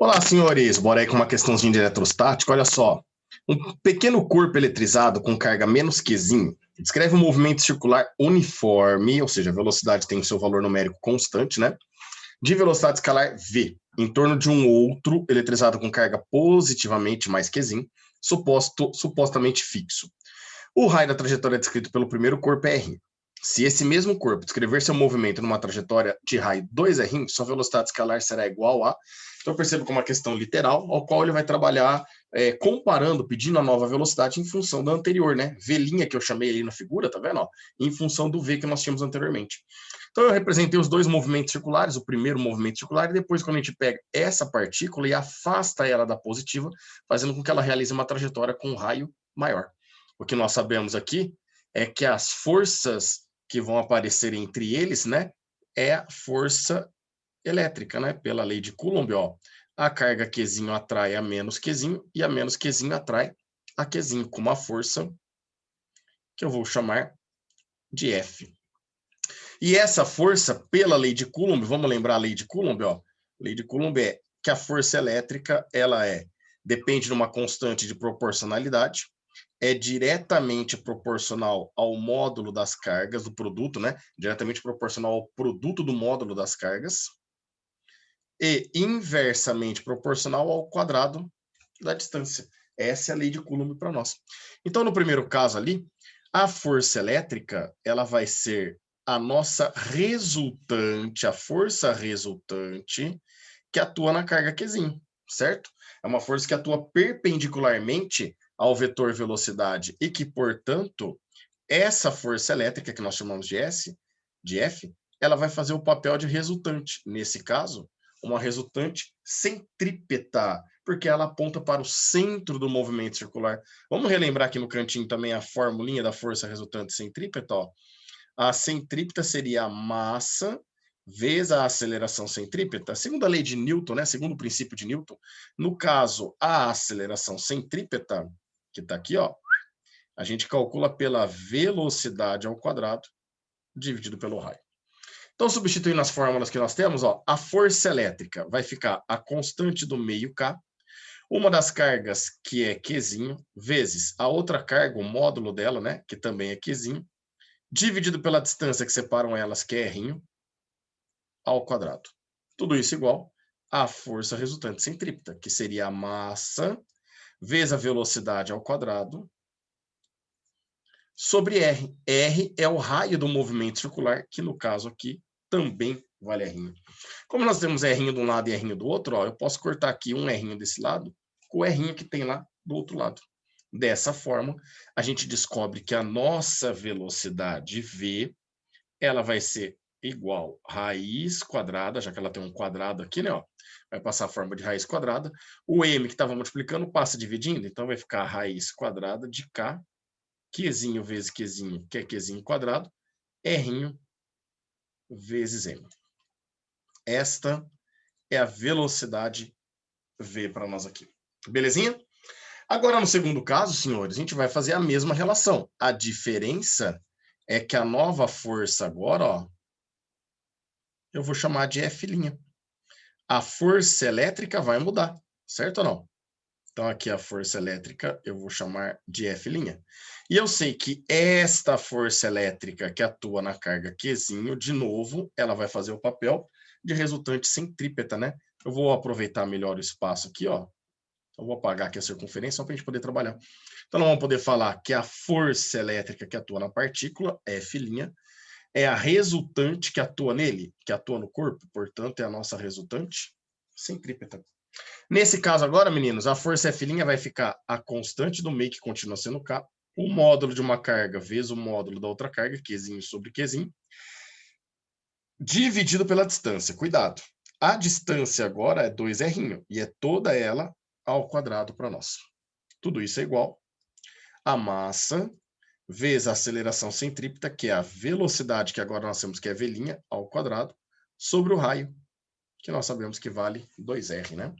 Olá, senhores. Bora aí com uma questãozinha de eletrostática. Olha só. Um pequeno corpo eletrizado com carga menos Qzinho descreve um movimento circular uniforme, ou seja, a velocidade tem o seu valor numérico constante, né? De velocidade escalar v, em torno de um outro eletrizado com carga positivamente mais Qzinho, supostamente fixo. O raio da trajetória descrito pelo primeiro corpo é R. Se esse mesmo corpo descrever seu movimento numa trajetória de raio 2R, sua velocidade escalar será igual a... Então, perceba como uma questão literal, ao qual ele vai trabalhar comparando, pedindo a nova velocidade em função da anterior, né? V' que eu chamei ali na figura, tá vendo? Ó, em função do V que nós tínhamos anteriormente. Então, eu representei os dois movimentos circulares, o primeiro movimento circular, e depois, quando a gente pega essa partícula e afasta ela da positiva, fazendo com que ela realize uma trajetória com um raio maior. O que nós sabemos aqui é que as forças que vão aparecer entre eles, né, é a força elétrica, né, pela lei de Coulomb, ó. A carga Qzinho atrai a menos Qzinho e a menos Qzinho atrai a Qzinho, com uma força que eu vou chamar de F. E essa força, pela lei de Coulomb, vamos lembrar a lei de Coulomb, ó. A lei de Coulomb é que a força elétrica, depende de uma constante de proporcionalidade, é diretamente proporcional ao módulo das cargas do produto, né? Diretamente proporcional ao produto do módulo das cargas e inversamente proporcional ao quadrado da distância. Essa é a lei de Coulomb para nós. Então, no primeiro caso ali, a força elétrica, ela vai ser a nossa resultante, a força resultante que atua na carga Qzinho, certo? É uma força que atua perpendicularmente ao vetor velocidade e que, portanto, essa força elétrica que nós chamamos de F, ela vai fazer o papel de resultante. Nesse caso, uma resultante centrípeta, porque ela aponta para o centro do movimento circular. Vamos relembrar aqui no cantinho também a formulinha da força resultante centrípeta, ó. A centrípeta seria a massa vezes a aceleração centrípeta, segundo a lei de Newton, né? Segundo o princípio de Newton. No caso, a aceleração centrípeta, que está aqui, ó, a gente calcula pela velocidade ao quadrado dividido pelo raio. Então, substituindo as fórmulas que nós temos, ó, a força elétrica vai ficar a constante do meio K, uma das cargas, que é Qzinho, vezes a outra carga, o módulo dela, né, que também é Qzinho, dividido pela distância que separam elas, que é R, ao quadrado. Tudo isso igual à força resultante centrípeta, que seria a massa vezes a velocidade ao quadrado sobre R. R é o raio do movimento circular, que no caso aqui também vale R. Como nós temos R de um lado e R do outro, ó, eu posso cortar aqui um R desse lado com o R que tem lá do outro lado. Dessa forma, a gente descobre que a nossa velocidade V, ela vai ser igual a raiz quadrada, já que ela tem um quadrado aqui, né? Ó, vai passar a forma de raiz quadrada. O M que estava multiplicando passa dividindo, então vai ficar a raiz quadrada de K, Qzinho vezes Qzinho, que é Qzinho quadrado, R vezes M. Esta é a velocidade V para nós aqui. Belezinha? Agora, no segundo caso, senhores, a gente vai fazer a mesma relação. A diferença é que a nova força agora, ó, eu vou chamar de F'. A força elétrica vai mudar, certo ou não? Então, aqui a força elétrica eu vou chamar de F'. E eu sei que esta força elétrica que atua na carga Qzinho, de novo, ela vai fazer o papel de resultante centrípeta, né? Eu vou aproveitar melhor o espaço aqui, ó. Eu vou apagar aqui a circunferência só para a gente poder trabalhar. Então, nós vamos poder falar que a força elétrica que atua na partícula, F', é a resultante que atua nele, que atua no corpo, portanto, é a nossa resultante centrípeta. Nesse caso agora, meninos, a força F' vai ficar a constante do meio, que continua sendo K, o módulo de uma carga vezes o módulo da outra carga, Qzinho sobre Qzinho, dividido pela distância. Cuidado. A distância agora é 2R, e é toda ela ao quadrado para nós. Tudo isso é igual a massa vezes a aceleração centrípeta, que é a velocidade que agora nós temos que é V' ao quadrado, sobre o raio, que nós sabemos que vale 2R, né?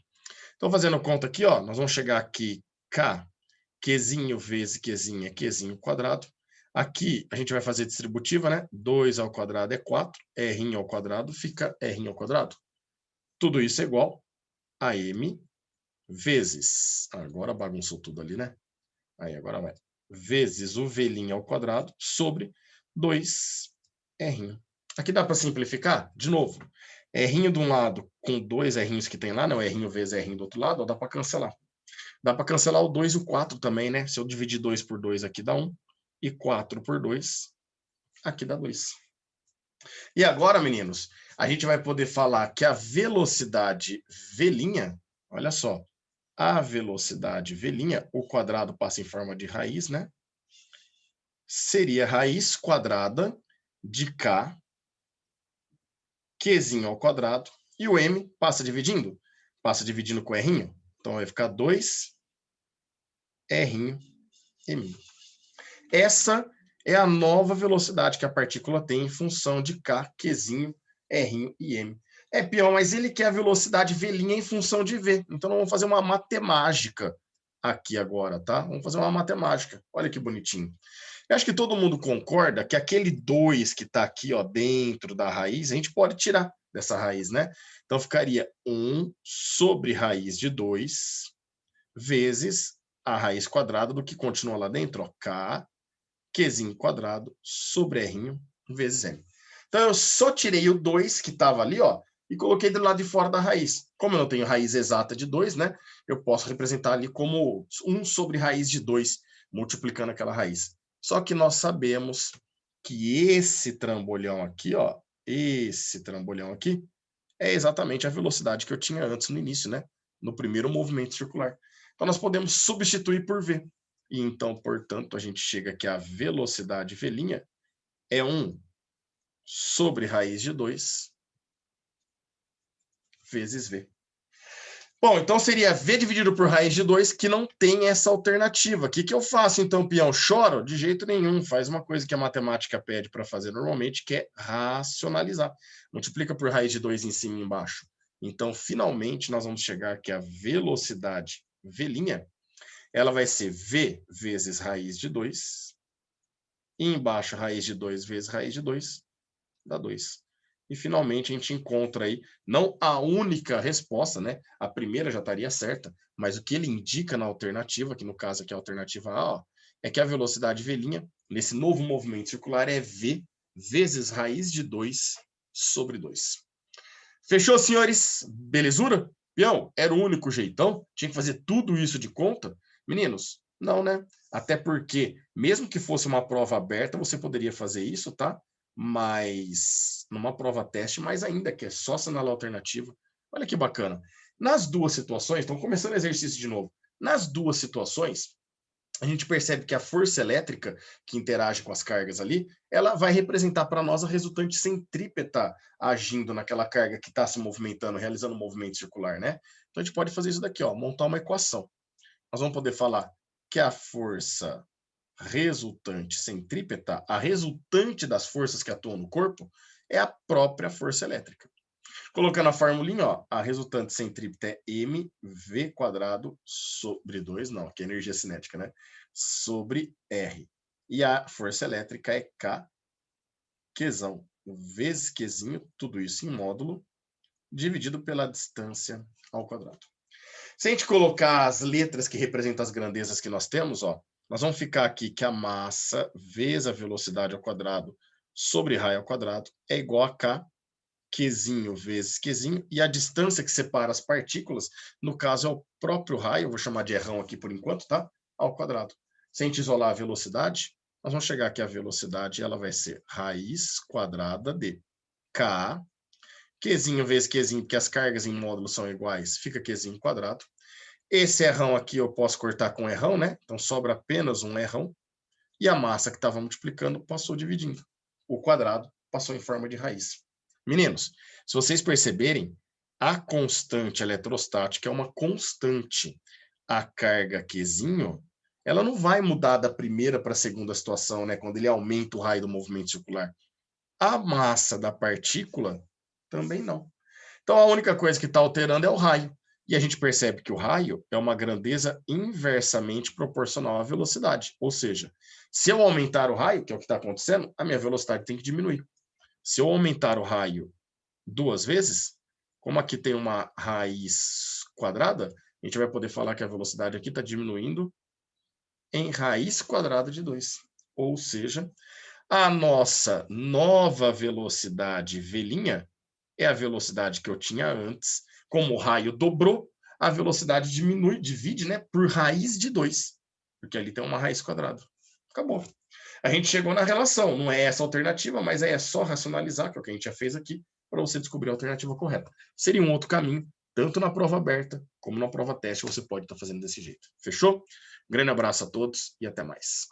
Então, fazendo conta aqui, ó, nós vamos chegar aqui, K, Qzinho vezes Qzinho é Qzinho quadrado. Aqui, a gente vai fazer distributiva, né? 2 ao quadrado é 4, R ao quadrado fica R ao quadrado. Tudo isso é igual AM vezes, agora bagunçou tudo ali, né? Aí, agora vai. Vezes o V' ao quadrado sobre 2R'. Aqui dá para simplificar? De novo. R' de um lado com 2 R'inhos que tem lá, não, R' vezes R' do outro lado, ó, dá para cancelar. Dá para cancelar o 2 e o 4 também, né? Se eu dividir 2 por 2 aqui dá 1. E 4 por 2 aqui dá 2. E agora, meninos, a gente vai poder falar que a velocidade V', olha só, a velocidade V', o quadrado passa em forma de raiz, né? Seria raiz quadrada de K, Qzinho ao quadrado, e o M passa dividindo? Passa dividindo com R'. Então vai ficar 2R', M. Essa é a nova velocidade que a partícula tem em função de K, Qzinho, R' e M. É, peão, mas ele quer a velocidade V' em função de V. Então, nós vamos fazer uma matemática aqui agora, tá? Vamos fazer uma matemática. Olha que bonitinho. Eu acho que todo mundo concorda que aquele 2 que está aqui, ó, dentro da raiz, a gente pode tirar dessa raiz, né? Então, ficaria 1 sobre raiz de 2 vezes a raiz quadrada do que continua lá dentro, ó, K, Qzinho quadrado sobre R' vezes M. Então, eu só tirei o 2 que estava ali, ó, e coloquei do lado de fora da raiz. Como eu não tenho raiz exata de 2, né, eu posso representar ali como 1 sobre raiz de 2, multiplicando aquela raiz. Só que nós sabemos que esse trambolhão aqui, ó, esse trambolhão aqui, é exatamente a velocidade que eu tinha antes no início, né, no primeiro movimento circular. Então, nós podemos substituir por V. E então, portanto, a gente chega que a velocidade V' é 1 sobre raiz de 2 vezes V. Bom, então seria V dividido por raiz de 2, que não tem essa alternativa. O que eu faço, então, peão? Choro? De jeito nenhum. Faz uma coisa que a matemática pede para fazer normalmente, que é racionalizar. Multiplica por raiz de 2 em cima e embaixo. Então, finalmente, nós vamos chegar que a velocidade V', ela vai ser V vezes raiz de 2, e embaixo raiz de 2 vezes raiz de 2, dá 2. E finalmente a gente encontra aí, não a única resposta, né? A primeira já estaria certa, mas o que ele indica na alternativa, que no caso aqui é a alternativa A, ó, é que a velocidade V', nesse novo movimento circular, é V vezes raiz de 2 sobre 2. Fechou, senhores? Belezura? Peão, era o único jeitão? Tinha que fazer tudo isso de conta? Meninos, não, né? Até porque, mesmo que fosse uma prova aberta, você poderia fazer isso, tá? Mas numa prova teste, mais ainda, que é só assinalar a alternativa. Olha que bacana. Nas duas situações, então começando o exercício de novo. Nas duas situações, a gente percebe que a força elétrica que interage com as cargas ali, ela vai representar para nós a resultante centrípeta agindo naquela carga que está se movimentando, realizando um movimento circular, né? Então a gente pode fazer isso daqui, ó, montar uma equação. Nós vamos poder falar que a força resultante centrípeta, a resultante das forças que atuam no corpo, é a própria força elétrica. Colocando a formulinha, ó, a resultante centrípeta é mv quadrado sobre 2, não, que é energia cinética, né? Sobre R. E a força elétrica é K, Qzão, vezes Qzinho, tudo isso em módulo, dividido pela distância ao quadrado. Se a gente colocar as letras que representam as grandezas que nós temos, ó, nós vamos ficar aqui que a massa vezes a velocidade ao quadrado sobre raio ao quadrado é igual a K, Qzinho vezes Qzinho, e a distância que separa as partículas, no caso é o próprio raio, eu vou chamar de Rão aqui por enquanto, tá? Ao quadrado. Se a gente isolar a velocidade, nós vamos chegar aqui a velocidade, ela vai ser raiz quadrada de K, Qzinho vezes Qzinho, porque as cargas em módulo são iguais, fica Qzinho quadrado. Esse Rão aqui eu posso cortar com Rão, né? Então sobra apenas um Rão. E a massa que estava multiplicando passou dividindo. O quadrado passou em forma de raiz. Meninos, se vocês perceberem, a constante eletrostática é uma constante. A carga Qzinho, ela não vai mudar da primeira para a segunda situação, né? Quando ele aumenta o raio do movimento circular. A massa da partícula também não. Então a única coisa que está alterando é o raio. E a gente percebe que o raio é uma grandeza inversamente proporcional à velocidade. Ou seja, se eu aumentar o raio, que é o que está acontecendo, a minha velocidade tem que diminuir. Se eu aumentar o raio 2 vezes, como aqui tem uma raiz quadrada, a gente vai poder falar que a velocidade aqui está diminuindo em raiz quadrada de 2. Ou seja, a nossa nova velocidade v' é a velocidade que eu tinha antes. Como o raio dobrou, a velocidade divide, né, por raiz de 2, porque ali tem uma raiz quadrada. Acabou. A gente chegou na relação, não é essa a alternativa, mas é só racionalizar, que é o que a gente já fez aqui, para você descobrir a alternativa correta. Seria um outro caminho, tanto na prova aberta como na prova teste, você pode estar fazendo desse jeito. Fechou? Grande abraço a todos e até mais.